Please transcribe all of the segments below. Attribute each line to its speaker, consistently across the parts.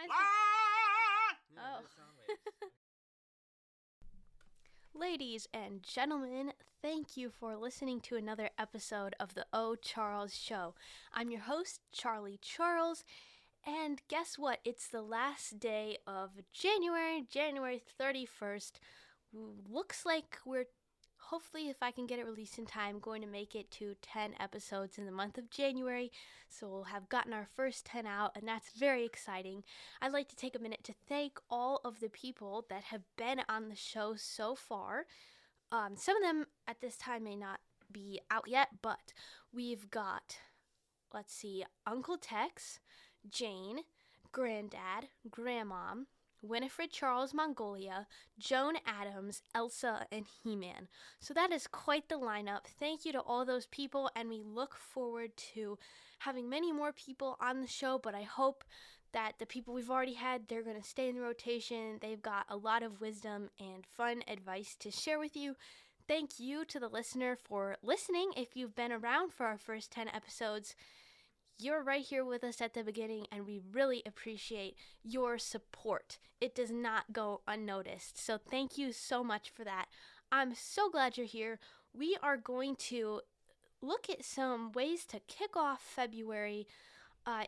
Speaker 1: Valentine's.
Speaker 2: Yeah,
Speaker 1: Oh.
Speaker 2: sound waves.
Speaker 1: Ladies and gentlemen, thank you for listening to another episode of the O. Charles Show. I'm your host, Charlie Charles, and guess what? It's the last day of January 31st. Looks like we're, hopefully, if I can get it released in time, going to make it to 10 episodes in the month of January. So we'll have gotten our first 10 out, and that's very exciting. I'd like to take a minute to thank all of the people that have been on the show so far. Some of them at this time may not be out yet, but we've got, let's see, Uncle Tex, Jane, Granddad, Grandmom, Winifred Charles Mongolia, Joan Adams, Elsa, and He-Man. So that is quite the lineup. Thank you to all those people, and we look forward to having many more people on the show, but I hope that the people we've already had, they're going to stay in the rotation. They've got a lot of wisdom and fun advice to share with you. Thank you to the listener for listening. If you've been around for our first 10 episodes, you're right here with us at the beginning, and we really appreciate your support. It does not go unnoticed. So thank you so much for that. I'm so glad you're here. We are going to look at some ways to kick off February.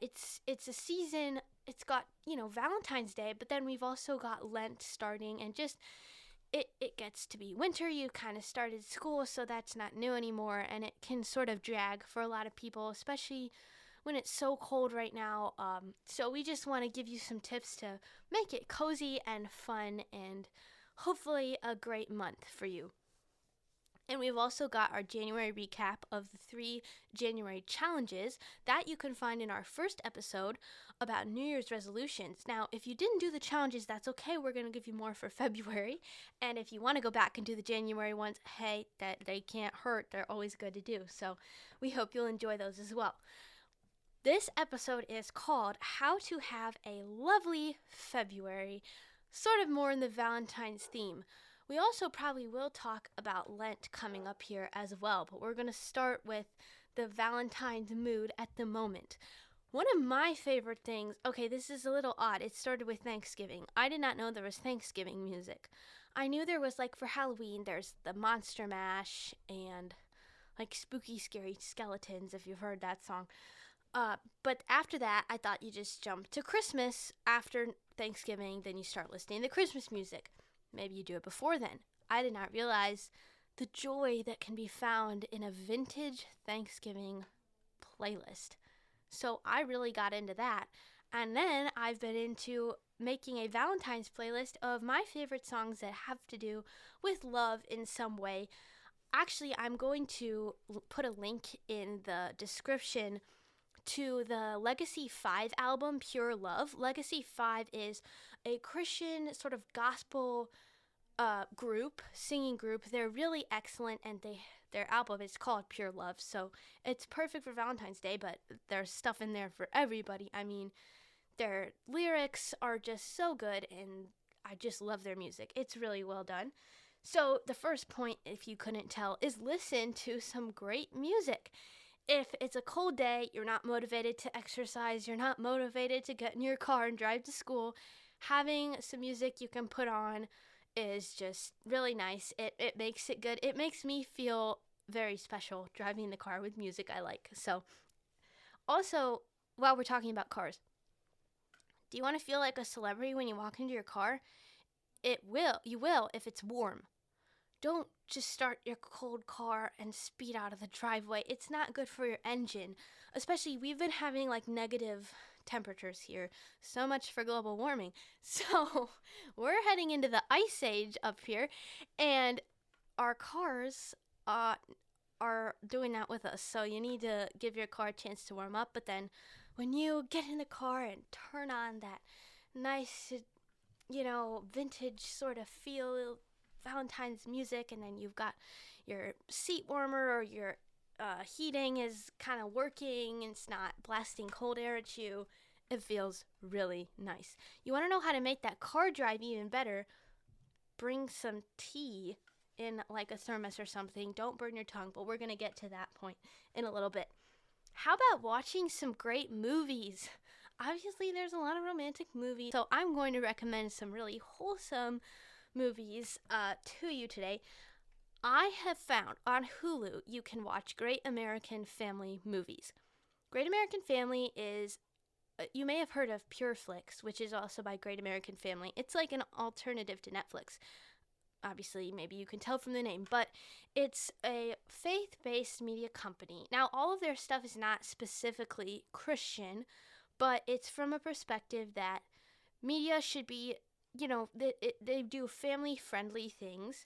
Speaker 1: It's a season. It's got, Valentine's Day, but then we've also got Lent starting, and just it gets to be winter. You kind of started school, so that's not new anymore, and it can sort of drag for a lot of people, especially when it's so cold right now. So we just want to give you some tips to make it cozy and fun and hopefully a great month for you. And we've also got our January recap of the 3 January challenges that you can find in our first episode about New Year's resolutions. Now, if you didn't do the challenges, that's okay. We're going to give you more for February. And if you want to go back and do the January ones, hey, that they can't hurt. They're always good to do. So we hope you'll enjoy those as well. This episode is called How to Have a Lovely February, sort of more in the Valentine's theme. We also probably will talk about Lent coming up here as well, but we're going to start with the Valentine's mood at the moment. One of my favorite things, okay, this is a little odd. It started with Thanksgiving. I did not know there was Thanksgiving music. I knew there was, like, for Halloween, there's the Monster Mash and, like, Spooky Scary Skeletons, if you've heard that song. But after that, I thought you just jump to Christmas after Thanksgiving, then you start listening to Christmas music. Maybe you do it before then. I did not realize the joy that can be found in a vintage Thanksgiving playlist. So I really got into that. And then I've been into making a Valentine's playlist of my favorite songs that have to do with love in some way. Actually, I'm going to put a link in the description to the Legacy 5 album, Pure Love. Legacy 5 is a Christian sort of gospel singing group. They're really excellent, and their album is called Pure Love, so it's perfect for Valentine's Day, but there's stuff in there for everybody. I mean, their lyrics are just so good, and I just love their music. It's really well done. So the first point, if you couldn't tell, is listen to some great music. If it's a cold day, you're not motivated to exercise, you're not motivated to get in your car and drive to school, having some music you can put on is just really nice. It makes it good. It makes me feel very special driving the car with music I like. So, also, while we're talking about cars, do you want to feel like a celebrity when you walk into your car? You will if it's warm. Don't just start your cold car and speed out of the driveway. It's not good for your engine. Especially, we've been having like negative temperatures here. So much for global warming. So we're heading into the ice age up here, and our cars are doing that with us. So you need to give your car a chance to warm up. But then when you get in the car and turn on that nice, vintage sort of feel Valentine's music, and then you've got your seat warmer or your heating is kind of working and it's not blasting cold air at you, it feels really nice. You want to know how to make that car drive even better? Bring some tea in like a thermos or something. Don't burn your tongue, but we're going to get to that point in a little bit. How about watching some great movies? obviously there's a lot of romantic movies, so I'm going to recommend some really wholesome movies to you today. I have found on Hulu you can watch Great American Family movies. Great American Family is, you may have heard of Pureflix, which is also by Great American Family. It's like an alternative to Netflix. Obviously, maybe you can tell from the name, but it's a faith-based media company. Now, all of their stuff is not specifically Christian, but it's from a perspective that media should be, they do family-friendly things.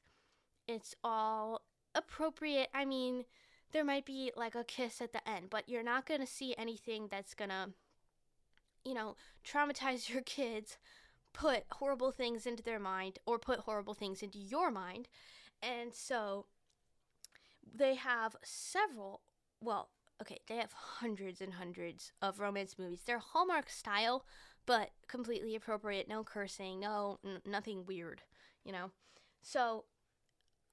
Speaker 1: It's all appropriate. I mean, there might be like a kiss at the end, but you're not going to see anything that's going to, traumatize your kids, put horrible things into their mind, or put horrible things into your mind. And so they have they have hundreds and hundreds of romance movies. They're Hallmark style, but completely appropriate. No cursing, nothing weird, So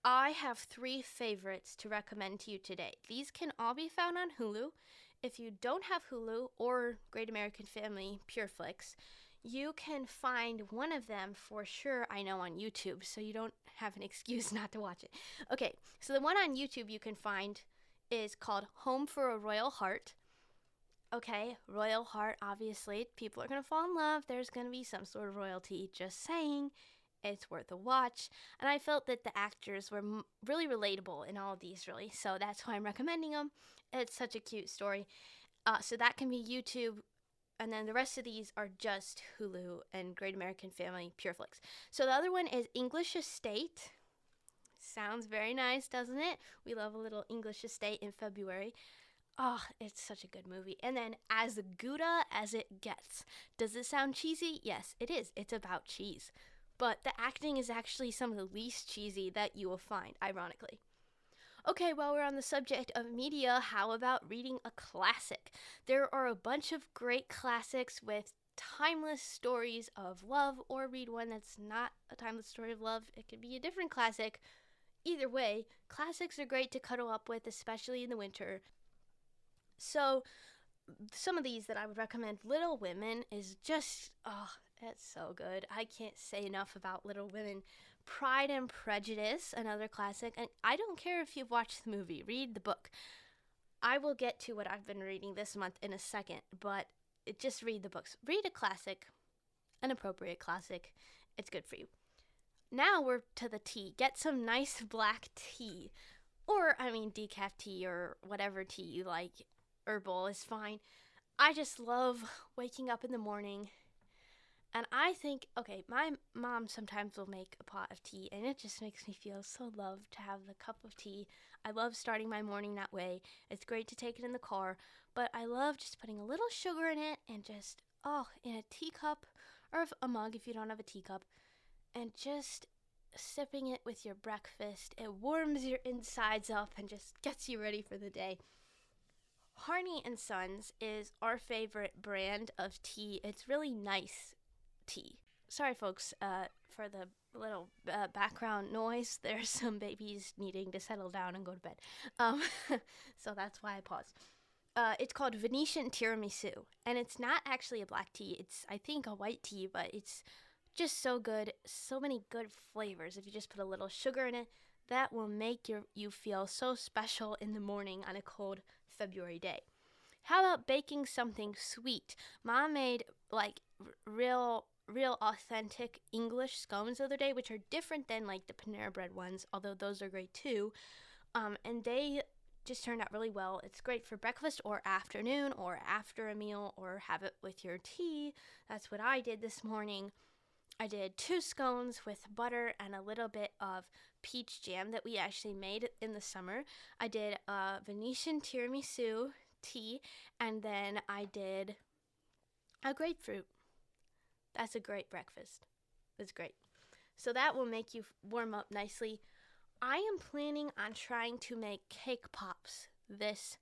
Speaker 1: I have 3 favorites to recommend to you today. These can all be found on Hulu. If you don't have Hulu or Great American Family Pureflix, you can find one of them for sure, I know, on YouTube, so you don't have an excuse not to watch it. Okay, so the one on YouTube you can find is called Home for a Royal Heart. Okay, Royal Heart, obviously, people are going to fall in love. There's going to be some sort of royalty, just saying. It's worth a watch. And I felt that the actors were really relatable in all of these, really, so that's why I'm recommending them. It's such a cute story. So that can be YouTube. And then the rest of these are just Hulu and Great American Family Pureflix. So the other one is English Estate. Sounds very nice, doesn't it? We love a little English Estate in February. Oh, it's such a good movie. And then As Gouda as It Gets. Does it sound cheesy? Yes, it is. It's about cheese. But the acting is actually some of the least cheesy that you will find, ironically. Okay, while we're on the subject of media, how about reading a classic? There are a bunch of great classics with timeless stories of love, or read one that's not a timeless story of love. It could be a different classic. Either way, classics are great to cuddle up with, especially in the winter. So, some of these that I would recommend, Little Women is just, it's so good. I can't say enough about Little Women. Pride and Prejudice, another classic. And I don't care if you've watched the movie, read the book. I will get to what I've been reading this month in a second, but just read the books. Read a classic, an appropriate classic. It's good for you. Now we're to the tea. Get some nice black tea. Or, decaf tea or whatever tea you like. Herbal is fine. I just love waking up in the morning. And I think, my mom sometimes will make a pot of tea, and it just makes me feel so loved to have the cup of tea. I love starting my morning that way. It's great to take it in the car, but I love just putting a little sugar in it and just, in a teacup or a mug if you don't have a teacup, and just sipping it with your breakfast. It warms your insides up and just gets you ready for the day. Harney & Sons is our favorite brand of tea. It's really nice tea. Sorry, folks, for the little background noise. There's some babies needing to settle down and go to bed. So that's why I paused. It's called Venetian Tiramisu, and it's not actually a black tea. It's, I think, a white tea, but it's just so good. So many good flavors. If you just put a little sugar in it, that will make you feel so special in the morning on a cold February day. How about baking something sweet? Mom made real authentic English scones the other day, which are different than like the Panera Bread ones, although those are great too. And they just turned out really well. It's great for breakfast or afternoon or after a meal, or have it with your tea. That's what I did this morning. I did 2 scones with butter and a little bit of peach jam that we actually made in the summer. I did Venetian tiramisu tea, and then I did a grapefruit. That's a great breakfast. It's great. So that will make you warm up nicely. I am planning on trying to make cake pops this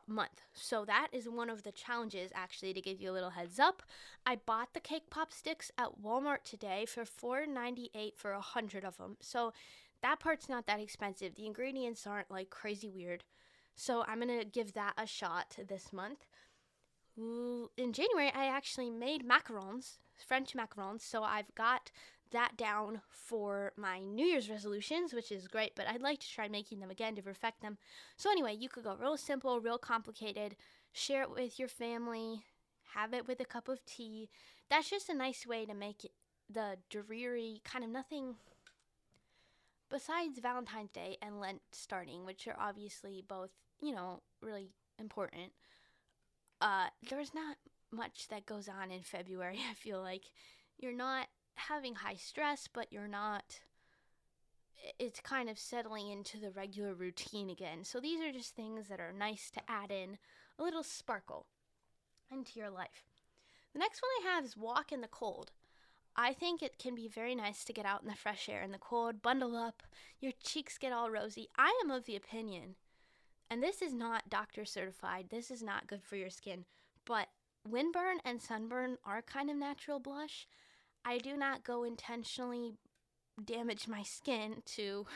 Speaker 1: month. So that is one of the challenges, actually, to give you a little heads up. I bought the cake pop sticks at Walmart today for $4.98 for 100 of them. So that part's not that expensive. The ingredients aren't like crazy weird. So I'm going to give that a shot this month. in January, I actually made macarons, French macarons, so I've got that down for my New Year's resolutions, which is great, but I'd like to try making them again to perfect them. So anyway, you could go real simple, real complicated, share it with your family, have it with a cup of tea. That's just a nice way to make it the dreary kind of nothing besides Valentine's Day and Lent starting, which are obviously both, really important. There's not much that goes on in February. I feel like you're not having high stress, but it's kind of settling into the regular routine again. So these are just things that are nice to add in a little sparkle into your life. The next one I have is walk in the cold. I think it can be very nice to get out in the fresh air in the cold, bundle up, your cheeks get all rosy. I am of the opinion, and this is not doctor certified, this is not good for your skin, but windburn and sunburn are kind of natural blush. I do not go intentionally damage my skin to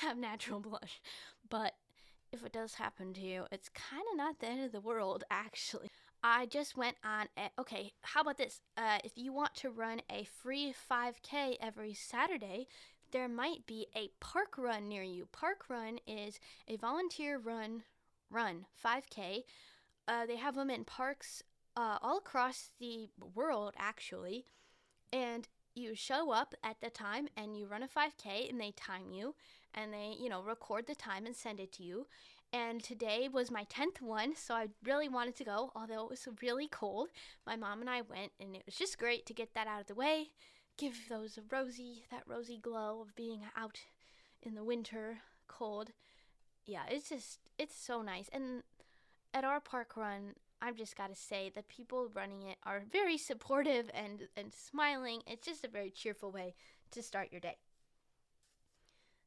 Speaker 1: have natural blush, but if it does happen to you, it's kind of not the end of the world, actually. I just went on okay, how about this? If you want to run a free 5K every Saturday, there might be a park run near you. Park run is a volunteer run 5K. They have them in parks all across the world, actually. And you show up at the time and you run a 5K and they time you and they, record the time and send it to you. And today was my 10th one, so I really wanted to go, although it was really cold. My mom and I went, and it was just great to get that out of the way, give that rosy glow of being out in the winter cold. Yeah, it's so nice. And at our park run, I've just got to say, the people running it are very supportive and smiling. It's just a very cheerful way to start your day.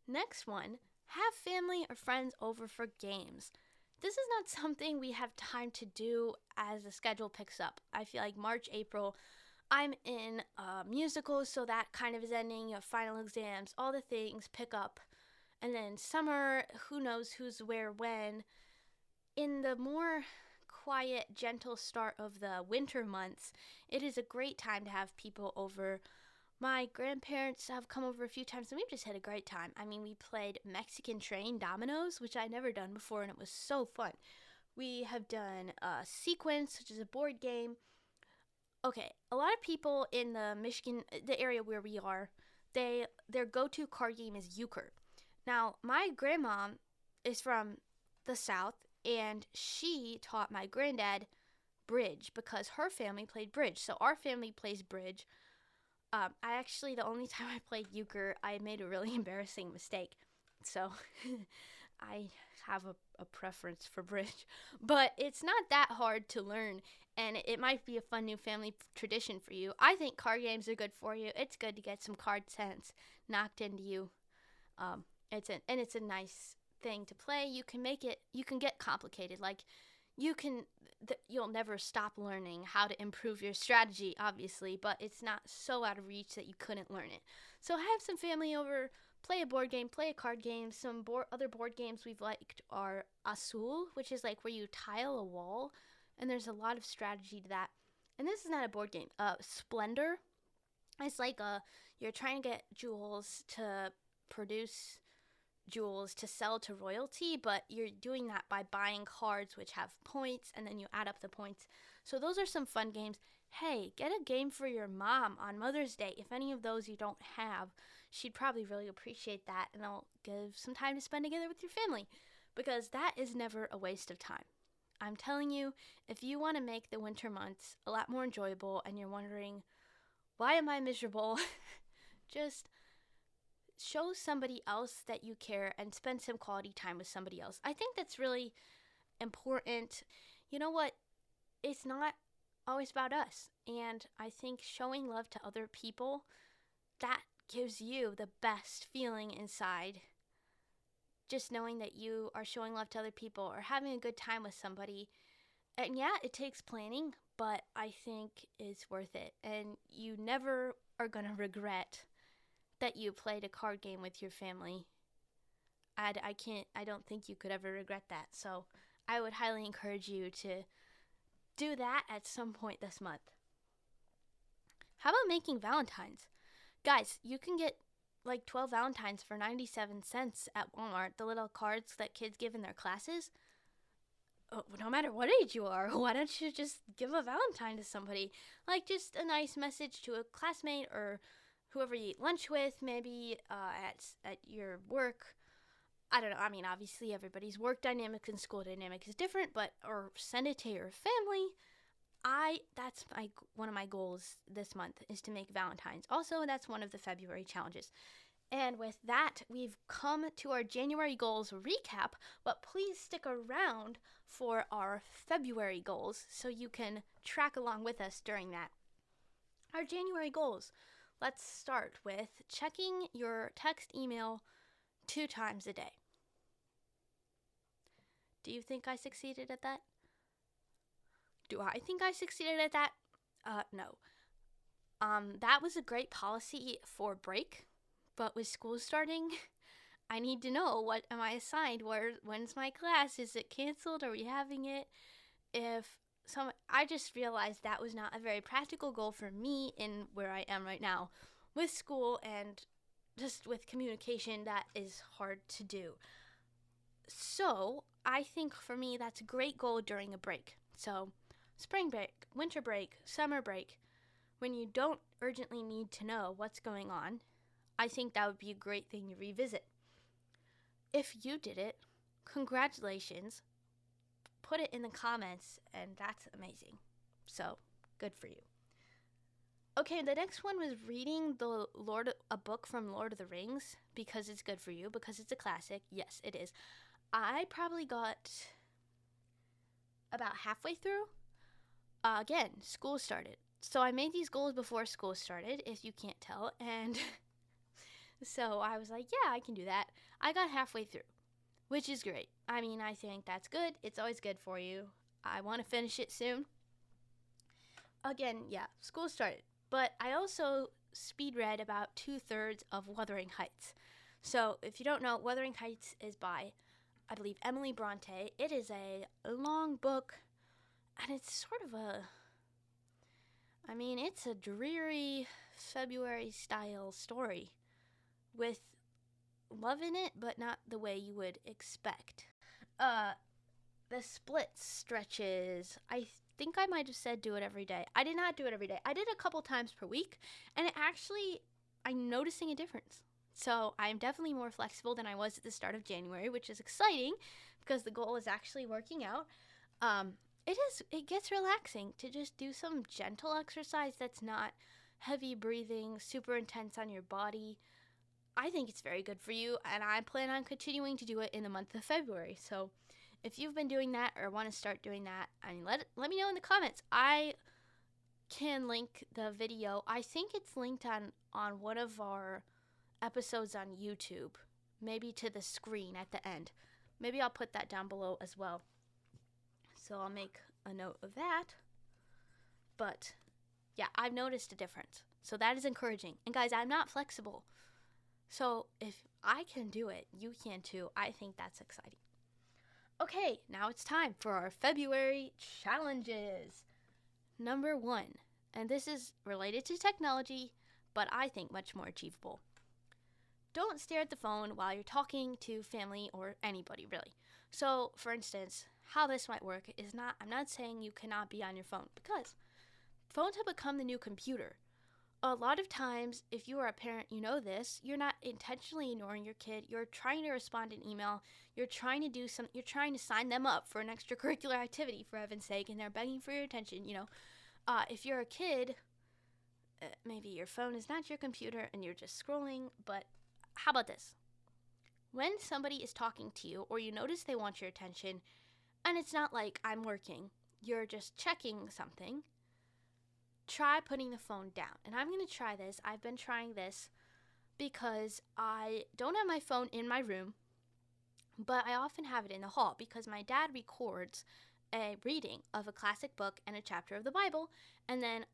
Speaker 1: Next one, have family or friends over for games. This is not something we have time to do as the schedule picks up. I feel like March, April, I'm in musicals, so that kind of is ending. You have final exams, all the things pick up. And then summer, who knows who's where when. In the more quiet, gentle start of the winter months, it is a great time to have people over. My grandparents have come over a few times, and we've just had a great time. I mean, we played Mexican Train Dominos, which I'd never done before, and it was so fun. We have done Sequence, which is a board game. Okay, a lot of people in the area where we are, their go-to card game is euchre. Now, my grandma is from the South, and she taught my granddad bridge because her family played bridge. So our family plays bridge. The only time I played euchre, I made a really embarrassing mistake. So I have a preference for bridge. But it's not that hard to learn, and it might be a fun new family tradition for you. I think card games are good for you. It's good to get some card sense knocked into you. It's a nice thing to play. You can get complicated. Like, you'll never stop learning how to improve your strategy, obviously, but it's not so out of reach that you couldn't learn it. So have some family over, play a board game, play a card game. Some other board games we've liked are Azul, which is like where you tile a wall, and there's a lot of strategy to that. And this is not a board game. Splendor. It's like you're trying to get jewels to produce jewels to sell to royalty, but you're doing that by buying cards which have points, and then you add up the points. So those are some fun games. Hey, get a game for your mom on Mother's Day. If any of those you don't have, she'd probably really appreciate that, and they'll give some time to spend together with your family, because that is never a waste of time. I'm telling you, if you want to make the winter months a lot more enjoyable and you're wondering, why am I miserable? Just show somebody else that you care and spend some quality time with somebody else. I think that's really important. You know what? It's not always about us. And I think showing love to other people, that gives you the best feeling inside. Just knowing that you are showing love to other people or having a good time with somebody. And yeah, it takes planning, but I think it's worth it. And you never are going to regret that you played a card game with your family. I don't think you could ever regret that. So I would highly encourage you to do that at some point this month. How about making Valentines? Guys, you can get like 12 Valentines for 97 cents at Walmart, the little cards that kids give in their classes. No matter what age you are, why don't you just give a Valentine to somebody? Like just a nice message to a classmate or whoever you eat lunch with, maybe at your work. I don't know. I mean, obviously everybody's work dynamic and school dynamic is different, or send it to your family. That's one of my goals this month is to make Valentines. Also, that's one of the February challenges. And with that, we've come to our January goals recap, but please stick around for our February goals so you can track along with us during that. Our January goals. Let's start with checking your text email 2 times a day. Do you think I succeeded at that? Do I think I succeeded at that? No. That was a great policy for break, but with school starting, I need to know what am I assigned? When's my class? Is it canceled? Are we having it? I just realized that was not a very practical goal for me in where I am right now with school and just with communication. That is hard to do. So I think for me, that's a great goal during a break. So spring break, winter break, summer break, when you don't urgently need to know what's going on, I think that would be a great thing to revisit. If you did it, congratulations. Put it in the comments, and that's amazing. So, good for you. Okay, the next one was reading a book from Lord of the Rings, because it's good for you, because it's a classic. Yes, it is. I probably got about halfway through. Again, school started. So I made these goals before school started, if you can't tell, and so I was like, yeah, I can do that. I got halfway through, which is great. I mean, I think that's good. It's always good for you. I want to finish it soon. Again, yeah, school started. But I also speed read about 2/3 of Wuthering Heights. So if you don't know, Wuthering Heights is by, I believe, Emily Bronte. It is a long book, and it's sort of it's a dreary February style story with love in it, but not the way you would expect. The split stretches, I think I might have said do it every day. I did not do it every day. I did a couple times per week, and I'm noticing a difference. So I'm definitely more flexible than I was at the start of January, which is exciting because the goal is actually working out. It gets relaxing to just do some gentle exercise that's not heavy breathing, super intense on your body. I think it's very good for you, and I plan on continuing to do it in the month of February. So if you've been doing that or want to start doing that, let me know in the comments. I can link the video. I think it's linked on one of our episodes on YouTube, maybe to the screen at the end. Maybe I'll put that down below as well. So I'll make a note of that. But yeah, I've noticed a difference. So that is encouraging. And guys, I'm not flexible. So if I can do it, you can too. I think that's exciting. Okay, now it's time for our February challenges. Number 1, and this is related to technology, but I think much more achievable. Don't stare at the phone while you're talking to family or anybody, really. So, for instance, how this might work is I'm not saying you cannot be on your phone, because phones have become the new computer. A lot of times, if you are a parent, you know this, you're not intentionally ignoring your kid. You're trying to respond to an email. You're trying to sign them up for an extracurricular activity, for heaven's sake, and they're begging for your attention, If you're a kid, maybe your phone is not your computer and you're just scrolling, but how about this? When somebody is talking to you or you notice they want your attention, and it's not like I'm working, you're just checking something, try putting the phone down. And I'm going to try this. I've been trying this because I don't have my phone in my room, but I often have it in the hall because my dad records a reading of a classic book and a chapter of the Bible, and then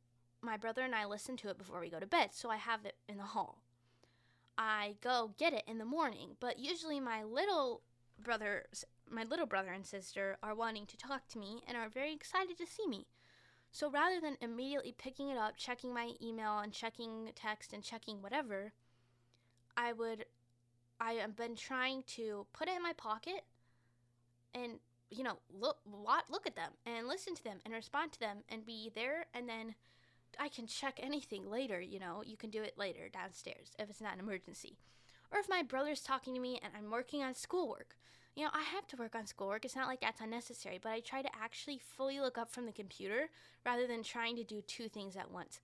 Speaker 1: my brother and I listen to it before we go to bed, so I have it in the hall. I go get it in the morning, but usually my little brother my little brother and sister are wanting to talk to me and are very excited to see me. So rather than immediately picking it up, checking my email and checking text and checking whatever, I have been trying to put it in my pocket and, look at them and listen to them and respond to them and be there, and then I can check anything later. You can do it later downstairs if it's not an emergency. Or if my brother's talking to me and I'm working on schoolwork. I have to work on schoolwork. It's not like that's unnecessary, but I try to actually fully look up from the computer rather than trying to do two things at once.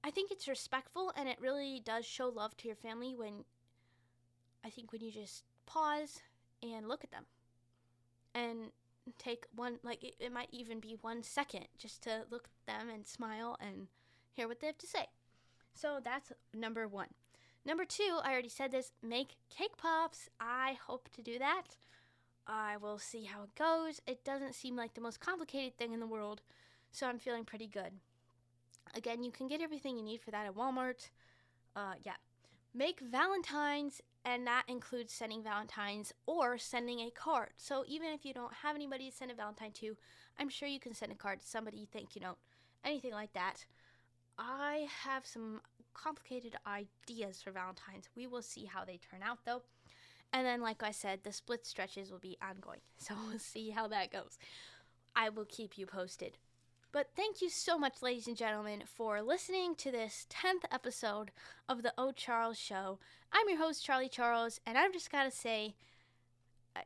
Speaker 1: I think it's respectful, and it really does show love to your family when you just pause and look at them and take one, it might even be 1 second just to look at them and smile and hear what they have to say. So that's number 1. Number 2, I already said this, make cake pops. I hope to do that. I will see how it goes. It doesn't seem like the most complicated thing in the world, so I'm feeling pretty good. Again, you can get everything you need for that at Walmart. Make valentines, and that includes sending valentines or sending a card. So even if you don't have anybody to send a valentine to, I'm sure you can send a card to somebody you think you know, anything like that. I have some complicated ideas for valentines. We will see how they turn out, though. And then, like I said, the split stretches will be ongoing, so we'll see how that goes. I will keep you posted. But thank you so much, ladies and gentlemen, for listening to this 10th episode of the O. Charles Show. I'm your host, Charlie Charles, and I've just got to say,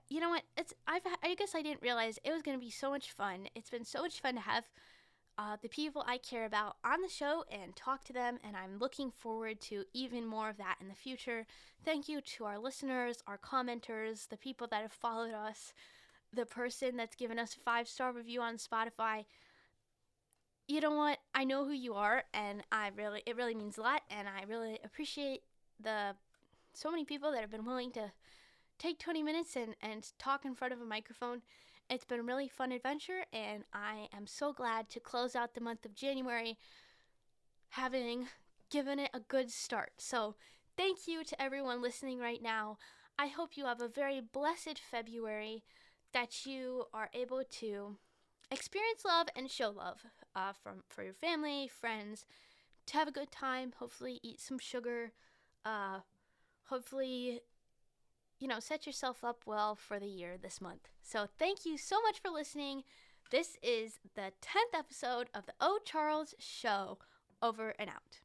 Speaker 1: you know what? I guess I didn't realize it was going to be so much fun. It's been so much fun to have the people I care about on the show and talk to them, and I'm looking forward to even more of that in the future. Thank you to our listeners, our commenters, the people that have followed us, the person that's given us a 5-star review on Spotify. You know what? I know who you are, and it really means a lot, and I really appreciate so many people that have been willing to take 20 minutes and talk in front of a microphone. It's been a really fun adventure, and I am so glad to close out the month of January having given it a good start. So thank you to everyone listening right now. I hope you have a very blessed February, that you are able to experience love and show love for your family, friends, to have a good time, hopefully eat some sugar, hopefully, set yourself up well for the year this month. So thank you so much for listening. This is the 10th episode of the O. Charles Show. Over and out.